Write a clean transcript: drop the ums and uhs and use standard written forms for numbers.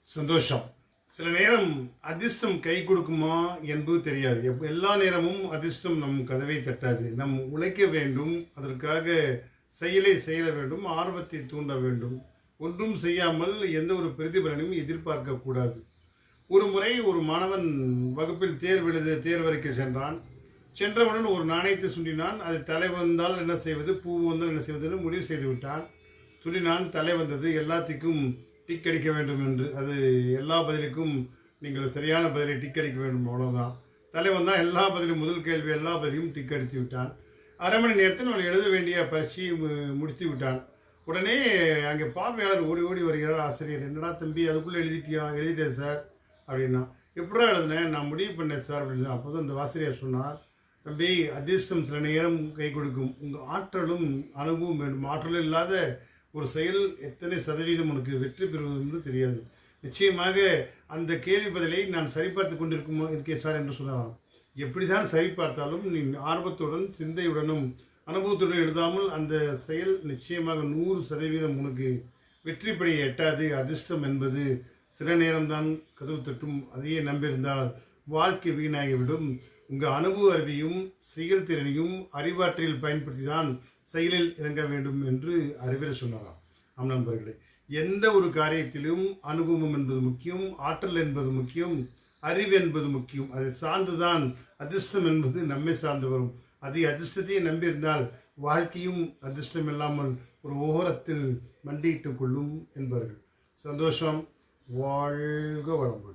சந்தோஷம். சில நேரம் அதிர்ஷ்டம் கை கொடுக்குமா என்பது தெரியாது. எல்லா நேரமும் அதிர்ஷ்டம் நம் கதவை தட்டாது. நம் உழைக்க வேண்டும், அதற்காக செயலை செய்ய வேண்டும், ஆர்வத்தை தூண்ட வேண்டும். ஒன்றும் செய்யாமல் எந்த ஒரு பிரதிபலனையும் எதிர்பார்க்கக்கூடாது. ஒரு முறை ஒரு மாணவன் வகுப்பில் தேர்வறைக்கு சென்றான். சென்றவுடன் ஒரு நாணயத்தை சுண்டினான். அது தலை வந்தால் என்ன செய்வது, பூ வந்தால் என்ன செய்வதுன்னு முடிவு செய்து விட்டான். சுண்டினான், தலை வந்தது. எல்லாத்துக்கும் டிக் அடிக்க வேண்டும் என்று. அது எல்லா பதிலுக்கும் நீங்கள் சரியான பதிலை டிக் அடிக்க வேண்டும், அவ்வளோதான். தலை வந்தால் எல்லா பதிலும், முதல் கேள்வி எல்லா பதிலையும் டிக் அடித்து விட்டான். அரை மணி நேரத்தில் அவன் எழுத வேண்டிய பரீட்சையை முடித்து விட்டான். உடனே அங்கே பார்வையாளர் ஓடி ஓடி வருகிறார். ஆசிரியர், என்னடா தம்பி அதுக்குள்ளே எழுதிட்டியா? எழுதிட்டேன் சார் அப்படின்னா. எப்படா எழுதுனேன்? நான் முடிவு பண்ணேன் சார் அப்படின்னு. அப்போ தான் அந்த ஆசிரியர் சொன்னார், தம்பி, அதிர்ஷ்டம் சில நேரம் கை கொடுக்கும். உங்கள் ஆற்றலும் அனுபவம் வேண்டும். ஆற்றலும் இல்லாத ஒரு செயல் எத்தனை சதவீதம் உனக்கு வெற்றி பெறுவது என்று தெரியாது. நிச்சயமாக அந்த கேள்வி பதிலை நான் சரிபார்த்து இருக்கேன் சார் என்று சொல்லலாம். எப்படி தான் சரிபார்த்தாலும் நீ ஆர்வத்துடன், சிந்தையுடனும், அனுபவத்துடன் எழுதாமல் அந்த செயல் நிச்சயமாக 100% உனக்கு வெற்றி படையை எட்டாது. அதிர்ஷ்டம் என்பது சில நேரம்தான் கதவு தட்டும். அதையே நம்பியிருந்தால் வாழ்க்கை வீணாகிவிடும். உங்கள் அனுபவ அறிவையும் செயல்திறனையும் அறிவாற்றலில் பயன்படுத்தி தான் செயலில் இறங்க வேண்டும் என்று அறிவுரை சொன்னாராம். ஆம் நண்பர்களே, எந்த ஒரு காரியத்திலும் அனுபவம் என்பது முக்கியம், ஆற்றல் என்பது முக்கியம், அறிவு என்பது முக்கியம். அதை சார்ந்துதான் அதிர்ஷ்டம் என்பது நம்மை சார்ந்து வரும். அதிர்ஷ்டத்தையே நம்பியிருந்தால் வாழ்க்கையும் அதிர்ஷ்டம் இல்லாமல் ஒரு ஓரத்தில் மண்டியிட்டுக் கொள்ளும் என்பார்கள். சந்தோஷம். வாழ்க வளமுடன்.